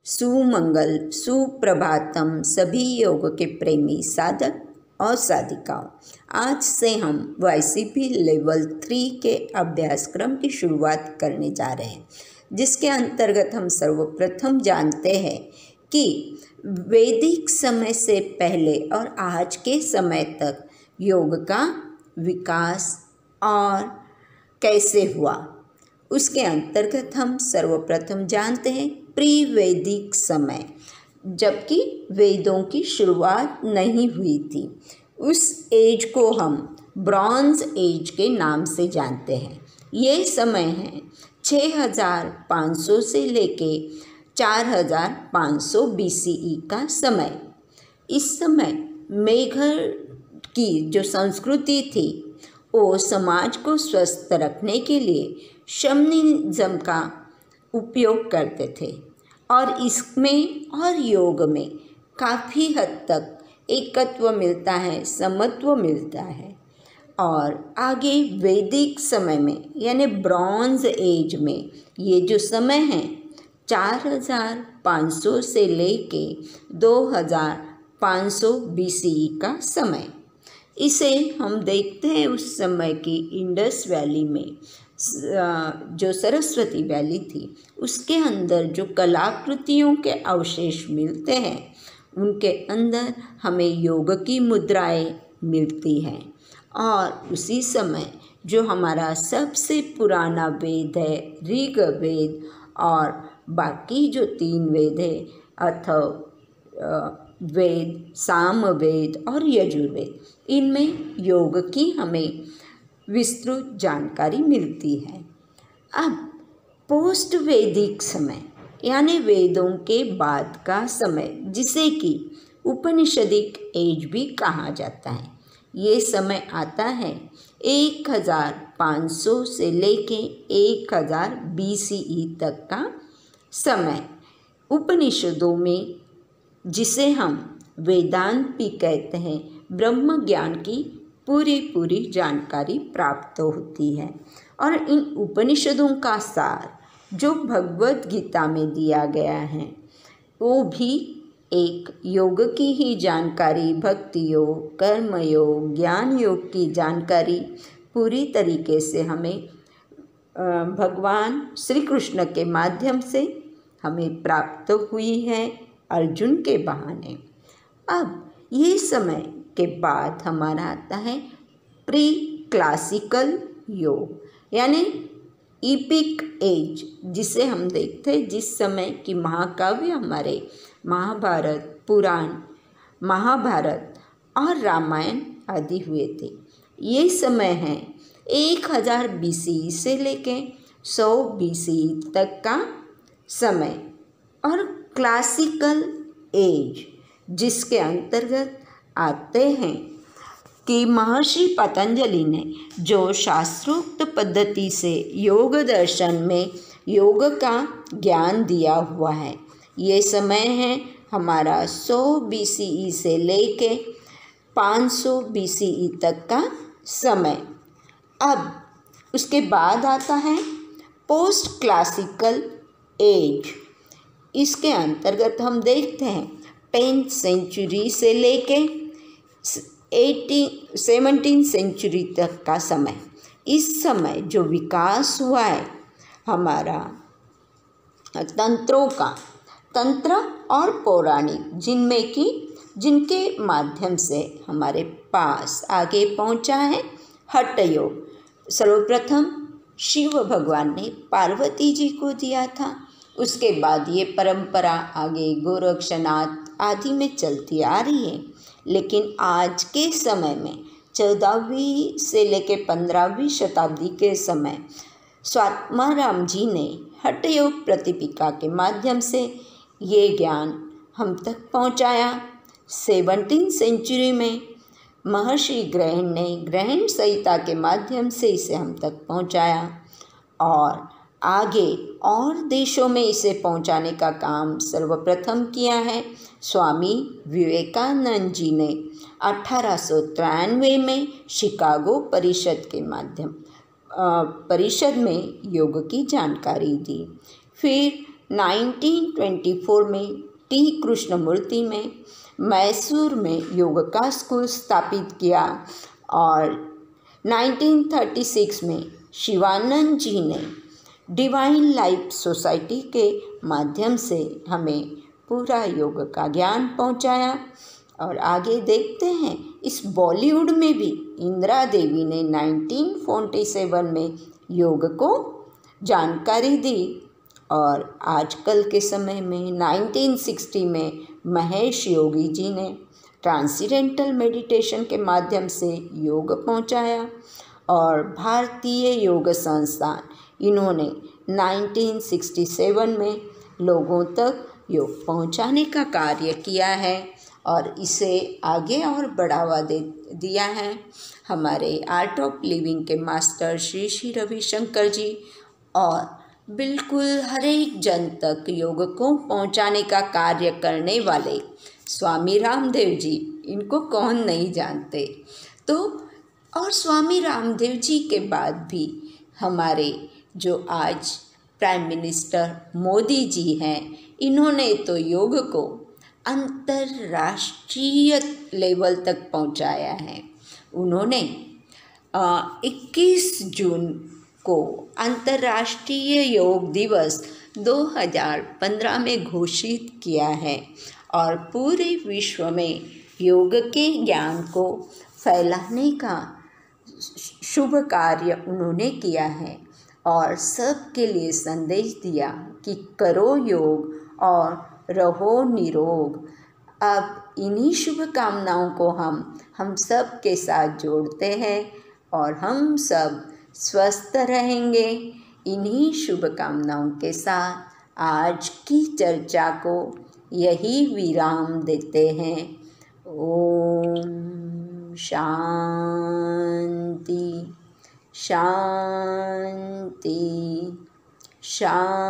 सुमंगल सुप्रभातम सभी योग के प्रेमी साधक और साधिकाओं। आज से हम YCP लेवल 3 के अभ्यासक्रम की शुरुआत करने जा रहे हैं, जिसके अंतर्गत हम सर्वप्रथम जानते हैं कि वैदिक समय से पहले और आज के समय तक योग का विकास और कैसे हुआ। उसके अंतर्गत हम सर्वप्रथम जानते हैं प्री वैदिक समय, जबकि वेदों की शुरुआत नहीं हुई थी। उस एज को हम ब्रॉन्ज एज के नाम से जानते हैं। ये समय है 6500 से लेके 4500 BCE का समय। इस समय मेघर की जो संस्कृति थी वो समाज को स्वस्थ रखने के लिए शमनिज्म का उपयोग करते थे और इसमें और योग में काफ़ी हद तक एकत्व मिलता है, समत्व मिलता है। और आगे वैदिक समय में यानी ब्रॉन्ज एज में ये जो समय है 4500 से लेके 2500 BCE का समय। इसे हम देखते हैं उस समय की इंडस वैली में जो सरस्वती वैली थी, उसके अंदर जो कलाकृतियों के अवशेष मिलते हैं, उनके अंदर हमें योग की मुद्राएं मिलती हैं। और उसी समय जो हमारा सबसे पुराना वेद है ऋग्वेद, और बाकी जो 3 वेद है अथर्ववेद, सामवेद और यजुर्वेद, इनमें योग की हमें विस्तृत जानकारी मिलती है। अब पोस्ट वैदिक समय यानी वेदों के बाद का समय, जिसे कि उपनिषदिक एज भी कहा जाता है, ये समय आता है 1500 से लेके 1000 BCE तक का समय। उपनिषदों में, जिसे हम वेदांत भी कहते हैं, ब्रह्म ज्ञान की पूरी जानकारी प्राप्त होती है। और इन उपनिषदों का सार जो भगवद गीता में दिया गया है, वो भी एक योग की ही जानकारी, भक्ति योग, कर्म योग, ज्ञान योग की जानकारी पूरी तरीके से हमें भगवान श्री कृष्ण के माध्यम से हमें प्राप्त हुई है, अर्जुन के बहाने। अब ये समय के बाद हमारा आता है प्री क्लासिकल योग यानी इपिक एज, जिसे हम देखते हैं जिस समय की महाकाव्य हमारे महाभारत, पुराण, महाभारत और रामायण आदि हुए थे। ये समय है 1000 BCE से लेके 100 BCE तक का समय। और क्लासिकल एज, जिसके अंतर्गत आते हैं कि महर्षि पतंजलि ने जो शास्त्रोक्त पद्धति से योग दर्शन में योग का ज्ञान दिया हुआ है, ये समय है हमारा 100 BCE से लेके 500 BCE तक का समय। अब उसके बाद आता है पोस्ट क्लासिकल एज। इसके अंतर्गत हम देखते हैं 10th सेंचुरी से लेके 17th सेंचुरी तक का समय। इस समय जो विकास हुआ है हमारा तंत्रों का, तंत्र और पौराणिक, जिनके माध्यम से हमारे पास आगे पहुंचा है हठ योग। सर्वप्रथम शिव भगवान ने पार्वती जी को दिया था। उसके बाद ये परंपरा आगे गोरक्षनाथ आदि में चलती आ रही है। लेकिन आज के समय में 14वीं से लेके 15वीं शताब्दी के समय स्वात्माराम जी ने हठ योग प्रतिपिका के माध्यम से ये ज्ञान हम तक पहुंचाया। 17th सेंचुरी में महर्षि ग्रहण ने ग्रहण संहिता के माध्यम से इसे हम तक पहुंचाया, और आगे और देशों में इसे पहुंचाने का काम सर्वप्रथम किया है स्वामी विवेकानंद जी ने 1893 में शिकागो परिषद में योग की जानकारी दी। फिर 1924 में टी कृष्णमूर्ति में मैसूर में योग का स्कूल स्थापित किया और 1936 में शिवानंद जी ने डिवाइन लाइफ सोसाइटी के माध्यम से हमें पूरा योग का ज्ञान पहुंचाया। और आगे देखते हैं, इस बॉलीवुड में भी इंदिरा देवी ने 1947 में योग को जानकारी दी और आजकल के समय में 1960 में महेश योगी जी ने ट्रांसेंडेंटल मेडिटेशन के माध्यम से योग पहुंचाया और भारतीय योग संस्थान इन्होंने 1967 में लोगों तक योग पहुंचाने का कार्य किया है और इसे आगे और बढ़ावा दिया है हमारे आर्ट ऑफ लिविंग के मास्टर श्री श्री रविशंकर जी। और बिल्कुल हर एक जन तक योग को पहुंचाने का कार्य करने वाले स्वामी रामदेव जी, इनको कौन नहीं जानते। तो और स्वामी रामदेव जी के बाद भी हमारे जो आज प्राइम मिनिस्टर मोदी जी हैं, इन्होंने तो योग को अंतर्राष्ट्रीय लेवल तक पहुंचाया है। उन्होंने 21 जून को अंतर्राष्ट्रीय योग दिवस 2015 में घोषित किया है और पूरे विश्व में योग के ज्ञान को फैलाने का शुभ कार्य उन्होंने किया है और सबके लिए संदेश दिया कि करो योग और रहो निरोग। अब इन्हीं शुभकामनाओं को हम सब के साथ जोड़ते हैं और हम सब स्वस्थ रहेंगे। इन्हीं शुभकामनाओं के साथ आज की चर्चा को यही विराम देते हैं। ओम शांति शांति शांति।